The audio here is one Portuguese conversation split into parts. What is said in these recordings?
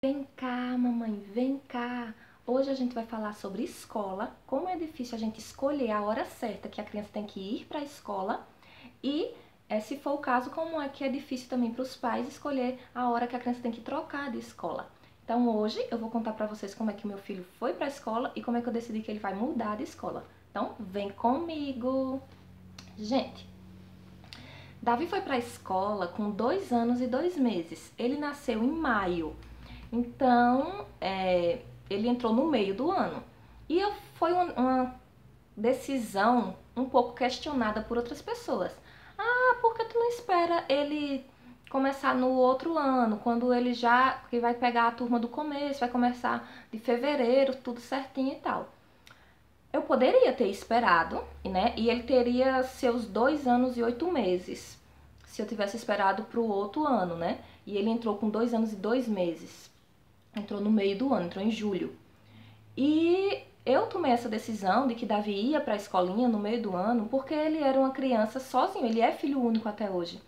Vem cá, mamãe, vem cá. Hoje a gente vai falar sobre escola, como é difícil a gente escolher a hora certa que a criança tem que ir para a escola e, se for o caso, como é que é difícil também para os pais escolher a hora que a criança tem que trocar de escola. Então hoje eu vou contar para vocês como é que meu filho foi para a escola e como é que eu decidi que ele vai mudar de escola. Então vem comigo! Gente, Davi foi para a escola com 2 anos e 2 meses. Ele nasceu em maio. Então, ele entrou no meio do ano. E foi uma decisão um pouco questionada por outras pessoas. Ah, por que tu não espera ele começar no outro ano, quando ele já que vai pegar a turma do começo, vai começar de fevereiro, tudo certinho e tal. Eu poderia ter esperado, né? E ele teria seus 2 anos e 8 meses, se eu tivesse esperado para o outro ano, né? E ele entrou com 2 anos e 2 meses. Entrou no meio do ano, entrou em julho. E eu tomei essa decisão de que Davi ia para a escolinha no meio do ano porque ele era uma criança sozinho, ele é filho único até hoje.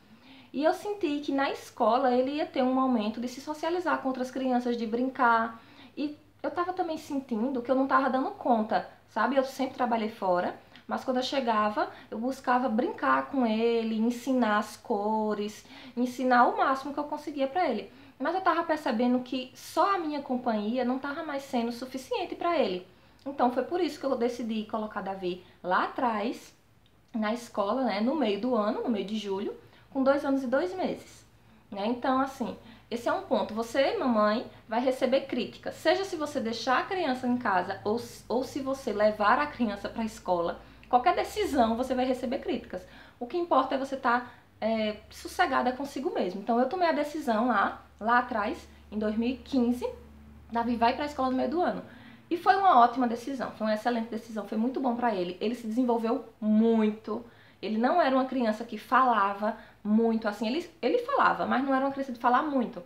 E eu senti que na escola ele ia ter um momento de se socializar com outras crianças, de brincar. E eu tava também sentindo que eu não tava dando conta, sabe? Eu sempre trabalhei fora, mas quando eu chegava, eu buscava brincar com ele, ensinar as cores, ensinar o máximo que eu conseguia para ele. Mas eu tava percebendo que só a minha companhia não tava mais sendo suficiente para ele. Então foi por isso que eu decidi colocar Davi lá atrás, na escola, né, no meio do ano, no meio de julho, com 2 anos e 2 meses. Né? Então, assim, esse é um ponto. Você, mamãe, vai receber críticas. Seja se você deixar a criança em casa ou se você levar a criança para a escola, qualquer decisão você vai receber críticas. O que importa é você estar sossegada consigo mesmo. Então, eu tomei a decisão lá atrás, em 2015, Davi vai para a escola no meio do ano. E foi uma ótima decisão, foi uma excelente decisão, foi muito bom para ele. Ele se desenvolveu muito. Ele não era uma criança que falava muito, assim, ele falava, mas não era uma criança de falar muito.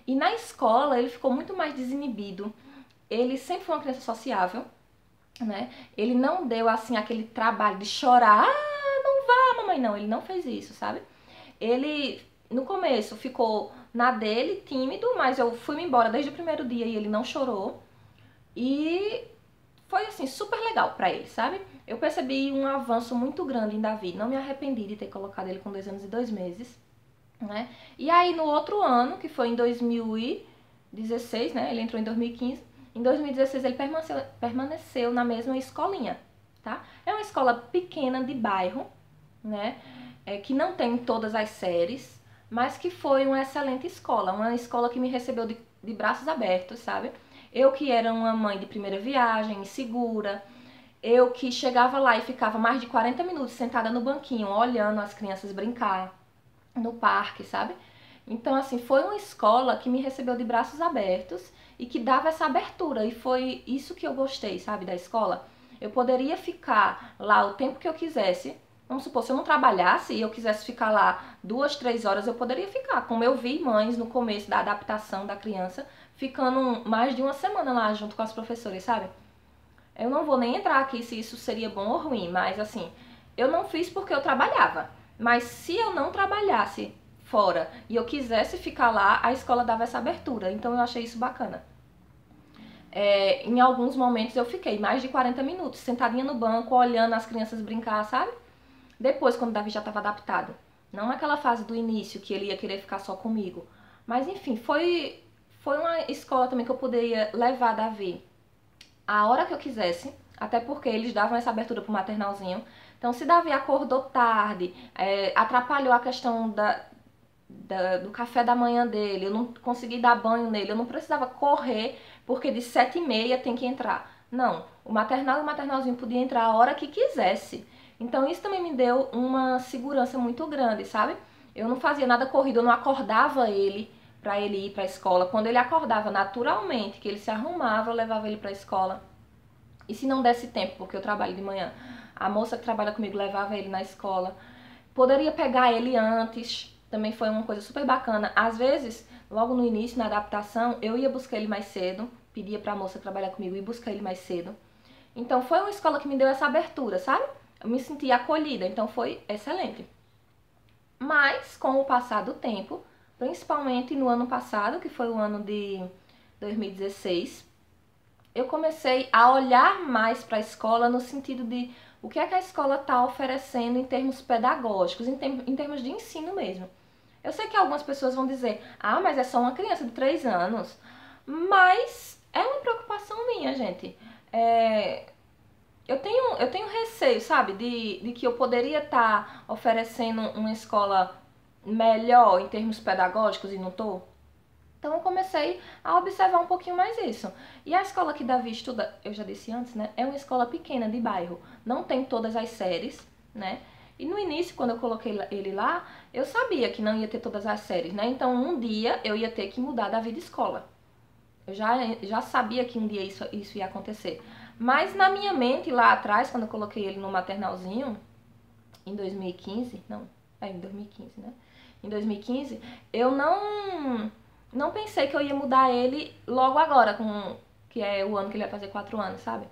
E na escola ele ficou muito mais desinibido. Ele sempre foi uma criança sociável, né? Ele não deu, assim, aquele trabalho de chorar. Ah, não vá, mamãe, não. Ele não fez isso, sabe? Ele, no começo, ficou na dele, tímido, mas eu fui embora desde o primeiro dia e ele não chorou. E foi assim, super legal pra ele, sabe? Eu percebi um avanço muito grande em Davi. Não me arrependi de ter colocado ele com 2 anos e 2 meses, né? E aí no outro ano, que foi em 2016, né? Ele entrou em 2015. Em 2016 ele permaneceu na mesma escolinha, tá? É uma escola pequena de bairro, né? Que não tem todas as séries, mas que foi uma excelente escola. Uma escola que me recebeu de braços abertos, sabe? Eu que era uma mãe de primeira viagem, insegura, eu que chegava lá e ficava mais de 40 minutos sentada no banquinho, olhando as crianças brincar no parque, sabe? Então, assim, foi uma escola que me recebeu de braços abertos e que dava essa abertura. E foi isso que eu gostei, sabe, da escola. Eu poderia ficar lá o tempo que eu quisesse. Vamos supor, se eu não trabalhasse e eu quisesse ficar lá 2, 3 horas, eu poderia ficar. Como eu vi mães no começo da adaptação da criança, ficando mais de uma semana lá junto com as professoras, sabe? Eu não vou nem entrar aqui se isso seria bom ou ruim, mas assim, eu não fiz porque eu trabalhava. Mas se eu não trabalhasse fora e eu quisesse ficar lá, a escola dava essa abertura. Então eu achei isso bacana. Em alguns momentos eu fiquei mais de 40 minutos sentadinha no banco, olhando as crianças brincar, sabe? Depois, quando o Davi já estava adaptado. Não naquela fase do início que ele ia querer ficar só comigo. Mas enfim, foi uma escola também que eu poderia levar Davi a hora que eu quisesse, até porque eles davam essa abertura pro maternalzinho. Então, se Davi acordou tarde, atrapalhou a questão do café da manhã dele, eu não consegui dar banho nele, eu não precisava correr, porque de 7h30 tem que entrar. Não, o maternal e o maternalzinho podia entrar a hora que quisesse. Então, isso também me deu uma segurança muito grande, sabe? Eu não fazia nada corrido, eu não acordava ele para ele ir para a escola. Quando ele acordava naturalmente, que ele se arrumava, eu levava ele para a escola. E se não desse tempo, porque eu trabalho de manhã, a moça que trabalha comigo levava ele na escola. Poderia pegar ele antes, também foi uma coisa super bacana. Às vezes, logo no início, na adaptação, eu ia buscar ele mais cedo, pedia para a moça que trabalha comigo ir buscar ele mais cedo. Então foi uma escola que me deu essa abertura, sabe? Eu me senti acolhida, então foi excelente. Mas, com o passar do tempo, principalmente no ano passado, que foi o ano de 2016, eu comecei a olhar mais para a escola no sentido de o que é que a escola está oferecendo em termos pedagógicos, em termos de ensino mesmo. Eu sei que algumas pessoas vão dizer, ah, mas é só uma criança de 3 anos. Mas é uma preocupação minha, gente. Eu tenho receio, sabe, de que eu poderia estar oferecendo uma escola melhor em termos pedagógicos e não tô. Então eu comecei a observar um pouquinho mais isso. E a escola que Davi estuda, eu já disse antes, né? É uma escola pequena de bairro. Não tem todas as séries, né? E no início, quando eu coloquei ele lá, eu sabia que não ia ter todas as séries, né? Então um dia eu ia ter que mudar Davi de escola. Eu já sabia que um dia isso ia acontecer. Mas na minha mente, lá atrás, quando eu coloquei ele no maternalzinho, em 2015, não, em 2015, né? Em 2015, eu não pensei que eu ia mudar ele logo agora, que é o ano que ele vai fazer 4 anos, sabe?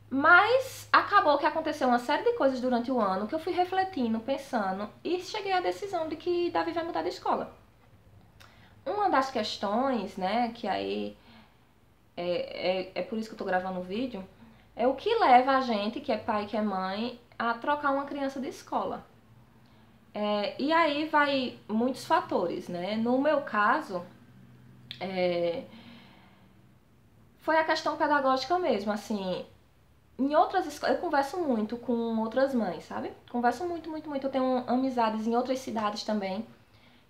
Mas acabou que aconteceu uma série de coisas durante o ano que eu fui refletindo, pensando e cheguei à decisão de que Davi vai mudar de escola. Uma das questões, né, que aí é por isso que eu tô gravando o vídeo, é o que leva a gente, que é pai, que é mãe, a trocar uma criança de escola. E aí vai muitos fatores, né? No meu caso, foi a questão pedagógica mesmo, assim. Em outras escolas, eu converso muito com outras mães, sabe? Converso muito, muito, muito. Eu tenho amizades em outras cidades também.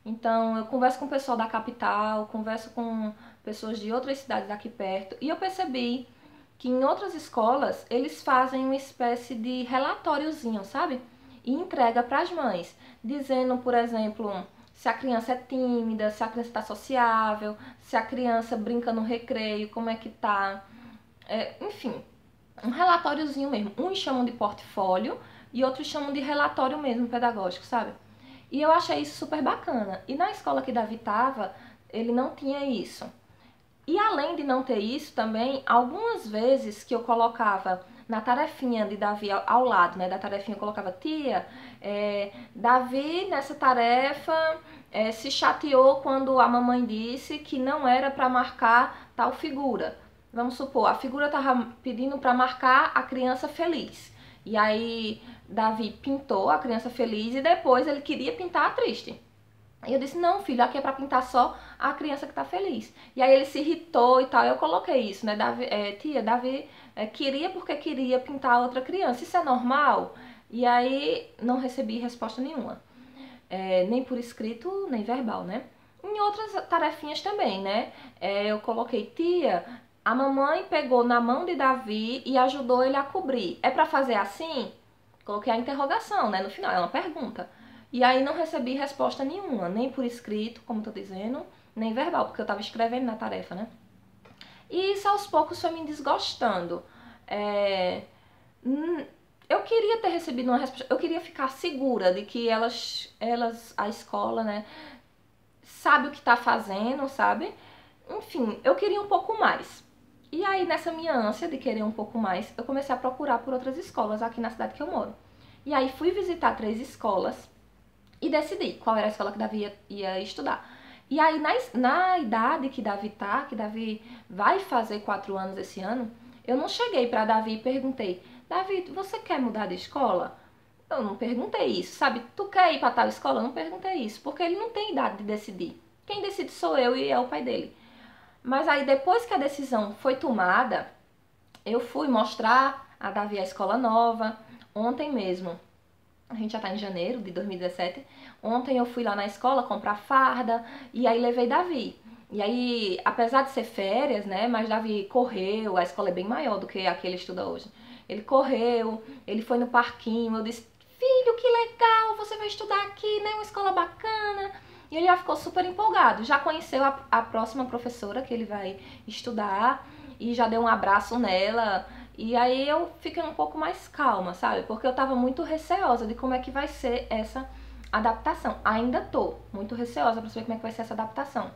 Então, eu converso com o pessoal da capital, converso com pessoas de outras cidades aqui perto. E eu percebi que em outras escolas, eles fazem uma espécie de relatóriozinho, sabe? E entrega para as mães, dizendo, por exemplo, se a criança é tímida, se a criança está sociável, se a criança brinca no recreio, como é que tá. Enfim, um relatóriozinho mesmo. Uns chamam de portfólio e outros chamam de relatório mesmo pedagógico, sabe? E eu achei isso super bacana. E na escola que Davi estava, ele não tinha isso. E além de não ter isso também, algumas vezes que eu colocava na tarefinha de Davi ao lado, né, da tarefinha eu colocava, tia, Davi nessa tarefa se chateou quando a mamãe disse que não era para marcar tal figura. Vamos supor, a figura estava pedindo para marcar a criança feliz. E aí Davi pintou a criança feliz e depois ele queria pintar a triste. E eu disse, não, filho, aqui é pra pintar só a criança que tá feliz. E aí ele se irritou e tal, eu coloquei isso, né, Davi, tia, Davi queria porque queria pintar a outra criança, isso é normal? E aí não recebi resposta nenhuma, nem por escrito, nem verbal, né. Em outras tarefinhas também, né, eu coloquei, tia, a mamãe pegou na mão de Davi e ajudou ele a cobrir, é pra fazer assim? Coloquei a interrogação, né, no final, é uma pergunta. E aí não recebi resposta nenhuma, nem por escrito, como tô dizendo, nem verbal, porque eu tava escrevendo na tarefa, né? E isso aos poucos foi me desgostando. Eu queria ter recebido uma resposta, eu queria ficar segura de que a escola, né, sabe o que tá fazendo, sabe? Enfim, eu queria um pouco mais. E aí, nessa minha ânsia de querer um pouco mais, eu comecei a procurar por outras escolas aqui na cidade que eu moro. E aí fui visitar 3 escolas e decidi qual era a escola que Davi ia estudar. E aí, na idade que Davi tá, que Davi vai fazer 4 anos esse ano, eu não cheguei pra Davi e perguntei, Davi, você quer mudar de escola? Eu não perguntei isso, sabe? Tu quer ir pra tal escola? Eu não perguntei isso, porque ele não tem idade de decidir. Quem decide sou eu e é o pai dele. Mas aí, depois que a decisão foi tomada, eu fui mostrar a Davi a escola nova, ontem mesmo. A gente já tá em janeiro de 2017. Ontem eu fui lá na escola comprar farda e aí levei Davi. E aí, apesar de ser férias, né, mas Davi correu, a escola é bem maior do que a que ele estuda hoje. Ele correu, ele foi no parquinho, eu disse, filho, que legal, você vai estudar aqui, né, uma escola bacana. E ele já ficou super empolgado, já conheceu a próxima professora que ele vai estudar e já deu um abraço nela. E aí eu fiquei um pouco mais calma, sabe? Porque eu tava muito receosa de como é que vai ser essa adaptação. Ainda tô muito receosa pra saber como é que vai ser essa adaptação.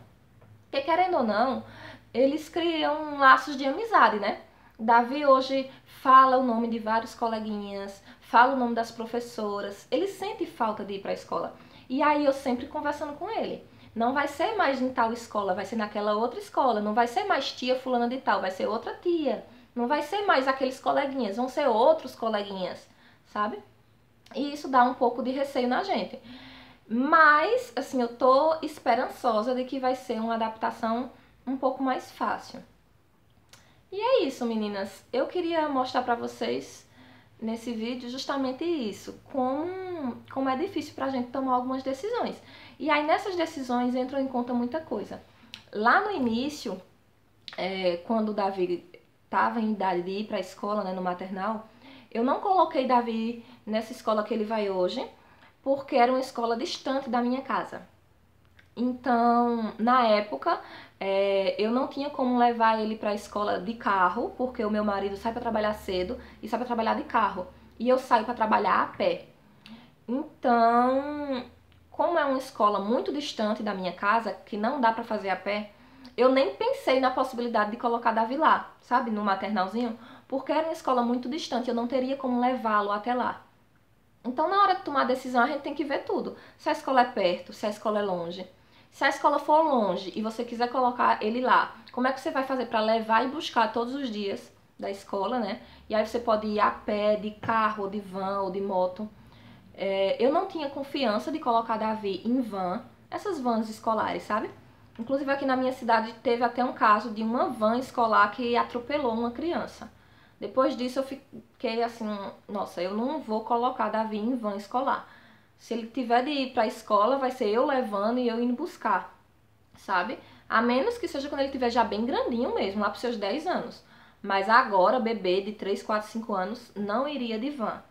Porque querendo ou não, eles criam laços de amizade, né? Davi hoje fala o nome de vários coleguinhas, fala o nome das professoras, ele sente falta de ir pra escola. E aí eu sempre conversando com ele. não vai ser mais em tal escola, vai ser naquela outra escola. Não vai ser mais tia fulana de tal, vai ser outra tia. Não vai ser mais aqueles coleguinhas, vão ser outros coleguinhas, sabe? E isso dá um pouco de receio na gente. Mas, assim, eu tô esperançosa de que vai ser uma adaptação um pouco mais fácil. E é isso, meninas. Eu queria mostrar pra vocês nesse vídeo justamente isso, como é difícil pra gente tomar algumas decisões. E aí nessas decisões entram em conta muita coisa. Lá no início, quando o Davi estava em idade de ir pra escola, né, no maternal, eu não coloquei Davi nessa escola que ele vai hoje, porque era uma escola distante da minha casa. Então, na época, eu não tinha como levar ele para a escola de carro, porque o meu marido sai para trabalhar cedo e sai para trabalhar de carro. E eu saio para trabalhar a pé. Então, como é uma escola muito distante da minha casa, que não dá para fazer a pé, eu nem pensei na possibilidade de colocar Davi lá, sabe, no maternalzinho, porque era uma escola muito distante, eu não teria como levá-lo até lá. Então, na hora de tomar a decisão, a gente tem que ver tudo. Se a escola é perto, se a escola é longe. Se a escola for longe e você quiser colocar ele lá, como é que você vai fazer para levar e buscar todos os dias da escola, né? E aí você pode ir a pé, de carro, ou de van, ou de moto. Eu não tinha confiança de colocar Davi em van, essas vans escolares, sabe? Inclusive aqui na minha cidade teve até um caso de uma van escolar que atropelou uma criança. Depois disso eu fiquei assim, nossa, eu não vou colocar Davi em van escolar. Se ele tiver de ir pra escola, vai ser eu levando e eu indo buscar, sabe? A menos que seja quando ele estiver já bem grandinho mesmo, lá pros seus 10 anos. Mas agora, bebê de 3, 4, 5 anos, não iria de van.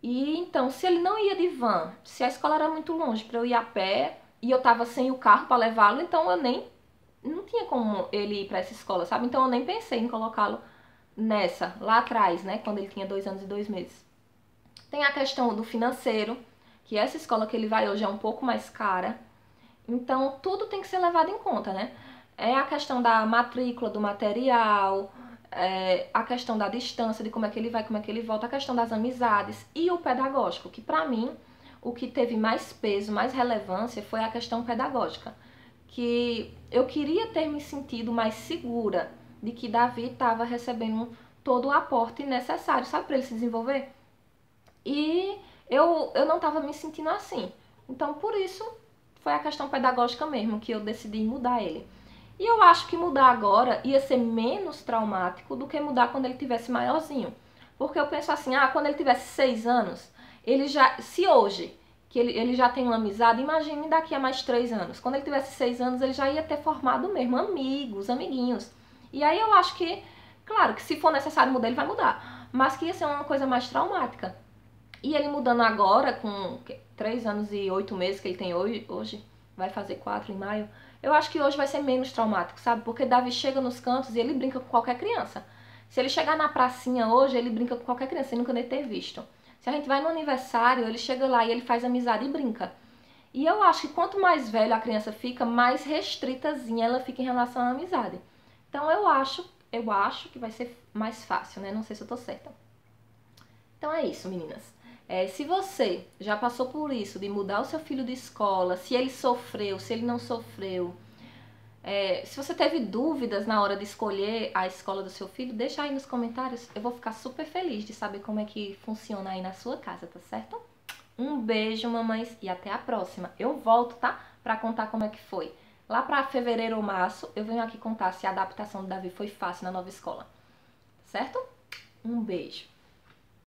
E então, se ele não ia de van, se a escola era muito longe para eu ir a pé e eu tava sem o carro para levá-lo, então eu nem não tinha como ele ir para essa escola, sabe? Então eu nem pensei em colocá-lo nessa, lá atrás, né, quando ele tinha 2 anos e 2 meses. Tem a questão do financeiro, que essa escola que ele vai hoje é um pouco mais cara. Então tudo tem que ser levado em conta, né? É a questão da matrícula, do material, a questão da distância, de como é que ele vai, como é que ele volta, a questão das amizades e o pedagógico, que pra mim o que teve mais peso, mais relevância foi a questão pedagógica, que eu queria ter me sentido mais segura de que Davi estava recebendo todo o aporte necessário, sabe, para ele se desenvolver. E eu não estava me sentindo assim. Então, por isso, foi a questão pedagógica mesmo que eu decidi mudar ele. E eu acho que mudar agora ia ser menos traumático do que mudar quando ele tivesse maiorzinho. Porque eu penso assim, quando ele tivesse 6 anos, ele já, se hoje, que ele já tem uma amizade, imagine daqui a mais 3 anos. Quando ele tivesse 6 anos, ele já ia ter formado mesmo amigos, amiguinhos. E aí eu acho que, claro, que se for necessário mudar, ele vai mudar. Mas que ia ser uma coisa mais traumática. E ele mudando agora, com 3 anos e 8 meses que ele tem hoje, vai fazer 4 em maio, eu acho que hoje vai ser menos traumático, sabe? Porque Davi chega nos cantos e ele brinca com qualquer criança. Se ele chegar na pracinha hoje, ele brinca com qualquer criança, sem nunca nem ter visto. Se a gente vai no aniversário, ele chega lá e ele faz amizade e brinca. E eu acho que quanto mais velho a criança fica, mais restritazinha ela fica em relação à amizade. Então eu acho que vai ser mais fácil, né? Não sei se eu tô certa. Então é isso, meninas. Se você já passou por isso, de mudar o seu filho de escola, se ele sofreu, se ele não sofreu, se você teve dúvidas na hora de escolher a escola do seu filho, deixa aí nos comentários. Eu vou ficar super feliz de saber como é que funciona aí na sua casa, tá certo? Um beijo, mamães, e até a próxima. Eu volto, tá? Pra contar como é que foi. Lá pra fevereiro ou março, eu venho aqui contar se a adaptação do Davi foi fácil na nova escola. Certo? Um beijo.